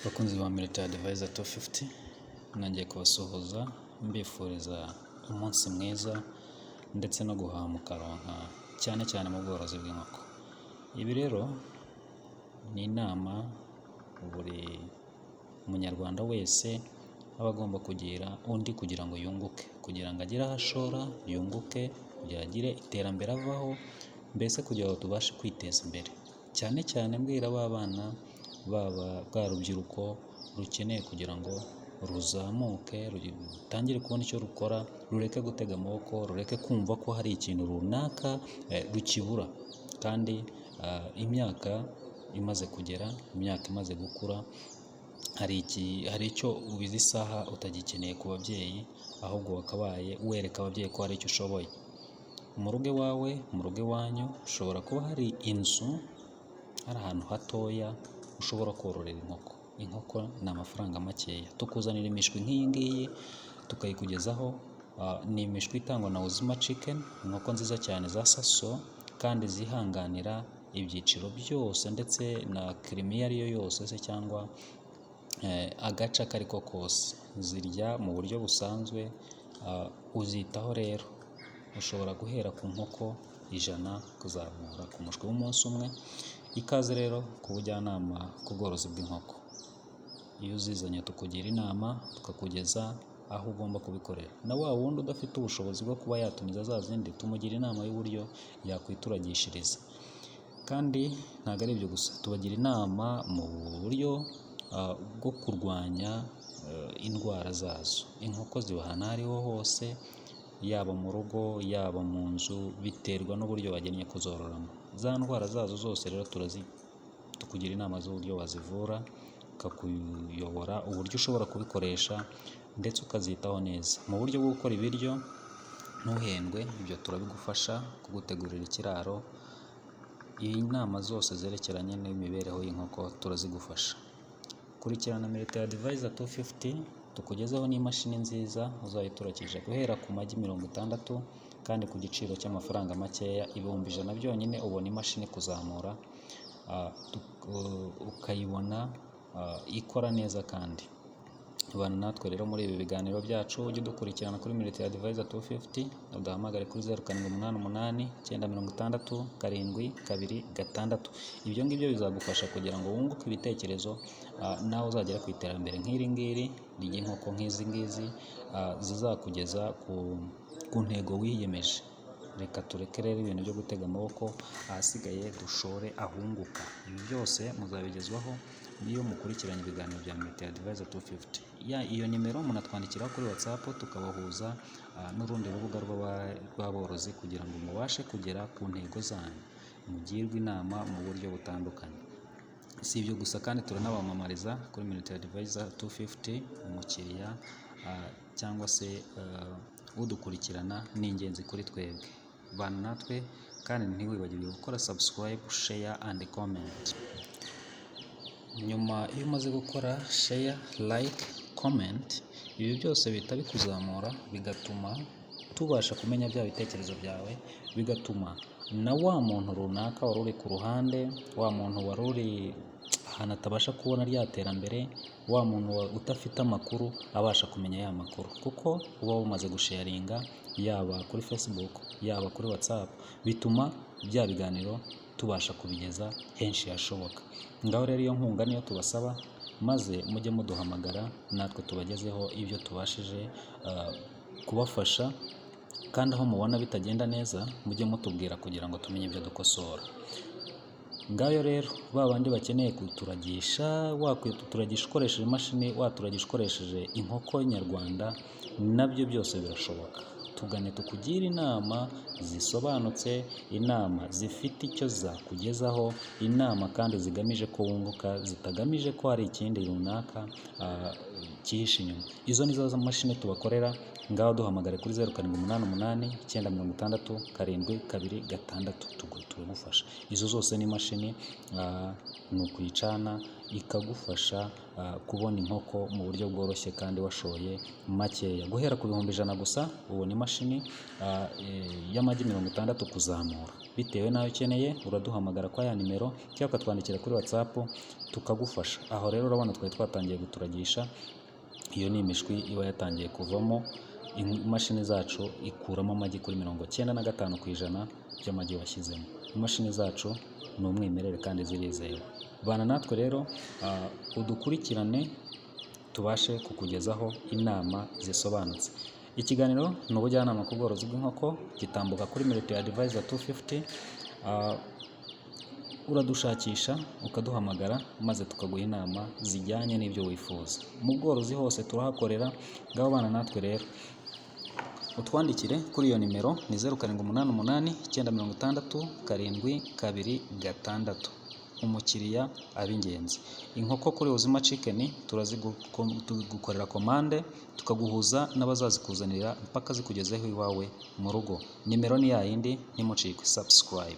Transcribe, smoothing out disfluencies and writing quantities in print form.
Bakunzi ba Military Advisor 250, nongeye kubasuhuza mbifuriza umunsi mwiza ndetse no guhaha mukaronka cyane cyane mu bworozi bw'inkoko. Ibi rero ni inama buri munyarwanda wese aba agomba kugira undi kugira ngo yunguke, kugira ngo agire aho ashora yunguke, kugira agire iterambere avaho, mbese kugira ngo tubashe kwiteza imbere. Cyane cyane mbwira b'abana baba bwa rubyiruko rukeneye kugira ngo ruzamuke, rutangire kubona icyo rukora, rureke gutega amaboko, rureke kumva ko hari ikintu runaka rukibura. Kandi imyaka imaze kugera, imyaka imaze gukura, hari icyo ubizi isaha utagikeneye ku babyeyi, ahubwo wakabaye wereka ababyeyi ko hari icyo ushoboye. Mu rugo iwawe, mu rugo iwanyu ushobora kuba hari inzu, hari ahantu hatoya ushobora kororera inkoko. Inkoko ni amafaranga makeya. Tukuzanira imishwi nk'iyi ngiyi tukayikugezaho, ni imishwi itangwa na Uzima Chicken, inkoko nziza cyane za Saso kandi zihanganira ibyiciro byose ndetse na kirimi iyo ari yo yose se cyangwa agace ako ari ko kose. Zirya mu buryo busanzwe, uzitaho rero. Ushobora guhera ku nkoko 100 kuzamura ku mushwi w'umunsi umwe. Ikaze rero ku bujyanama ku bworozi bw'inkoko. Iyo uzizanye tukugira inama, tukakugeza aho ugomba kubikorera. Na wa wundi udafite ubushobozi bwo kuba yatumiza za zindi, tumugira inama y'uburyo yakwituragishiriza. Kandi ntabwo ari ibyo gusa, tubagira inama mu buryo bwo kurwanya indwara zazo. Inkoko ziba ahantu aho ariho hose, yaba mu rugo, yaba mu nzu, biterwa n'uburyo bagennye kuzororamo. Za ndwara zazo zose rero tukugira inama z'uburyo wazivura, ukakuyobora uburyo ushobora kubikoresha ndetse ukazitaho neza. Mu buryo bwo gukora ibiryo ntuhendwe, ibyo turabigufasha, kugutegurira ikiraro. Inama zose zerekeranye n'imibereho y'inkoko turazigufasha. Kurikirana Military Advisor 250, tukugezaho n'imashini nziza uzayiturakisha guhera ku magi 60 kandi ku giciro cy'amafaranga makeya, 100 byonyine ubona imashini kuzamura, ukayibona ikora neza. Kandi bana natwe rero muri ibi biganiro byacu, ujye udukurikirana kuri Military Advisor 250, uduhamagare kuri 0788 960 726. Ibyo ngibyo bizagufasha kugira ngo wunguke ibitekerezo, nawe uzagera ku iterambere nk'iri ngiri ry'inkoko nk'izi ngizi, zizakugeza ku ntego wiyemeje. Reka tureke rero ibintu byo gutega amaboko, ahasigaye dushore ahunguka. Ibi byose muzabigezwaho iyo mukurikiranye ibiganiro bya Military Advisor 250. Iyo nimero munatwandikiraho kuri WhatsApp tukabahuza n'urundi rubuga rw'aborozi kugira ngo mubashe kugera ku ntego zanyu, mugirwe inama mu buryo butandukanye. Si ibyo gusa kandi turanabamamariza kuri Military Advisor 250. Umukiriya cyangwa se udukurikirana ni ingenzi kuri twebwe. Bana natwe kandi ntiwibagirwe gukora subscribe, share and comment. Nyuma iyo umaze gukora share, like, comment, ibi byose bihita bikuzamura, bigatuma tubasha kumenya bya bitekerezo byawe, bigatuma na wa muntu runaka wari uri ku ruhande, wa muntu wari uri ahantu atabasha kubona rya terambere, wa muntu udafite amakuru abasha kumenya ya makuru, kuko uba umaze gusharinga yaba kuri Facebook, yaba kuri WhatsApp, bituma bya biganiro tubasha kubigeza henshi hashoboka. Ngaho rero iyo nkunga niyo tubasaba, maze mujye muduhamagara natwe tubagezeho ibyo tubashije kubafasha. Kandi aho mubona bitagenda neza mujye mutubwira kugira ngo tumenye ibyo dukosora. Ngayo rero babandi bakeneye kuturagisha, wakwituragisha ukoresheje imashini, waturagisha ukoresheje inkoko nyarwanda, nabyo byose birashoboka. Tugane tukugira inama zisobanutse, inama zifite icyo zakugezaho, inama kandi zigamije ko wunguka, zitagamije ko hari ikindi runaka cyihishe inyuma. Izo ni zo mashini tubakorera. Ngaho duhamagare kuri 0788 960 726 turagufasha. Izo zose ni imashini, ni ukuyicana ikagufasha kubona inkoko mu buryo bworoshye kandi washoye makeya. Guhera ku 100 gusa ubona imashini y'amagi 60 kuzamura. bitewe n'ayo ukeneye uraduhamagara kwa ya nimero cyangwa ukatwandikira kuri WhatsApp tukagufasha. Aho rero urabona twari twatangiye guturagisha, iyo ni imishwi iba yatangiye kuvamo. Imashini zacu ikuramo amagi kuri 95% by'amagi washyizemo. Imashini zacu ni umwimerere kandi zirizewe. Bana natwe rero udukurikirane tubashe kukugezaho inama zisobanutse. Ikiganiro ni ubujyanama ku bworozi bw'inkoko gitambuka kuri Military Advisor 250. Uradushakisha ukaduhamagara maze tukaguha inama zijyanye n'ibyo wifuza. Mu bworozi hose turahakorera. Ngaho bana natwe rero utwandikire kuri iyo nimero ni 0788 960 726. Umukiriya ab'ingenzi. Inkoko kuri Ubuzima Chicken turazigukorera komande tukaguhuza n'abazazikuzanira mpaka zikugezeho iwawe mu rugo. Nimero ni yayindi, ntimucikwe. Subscribe.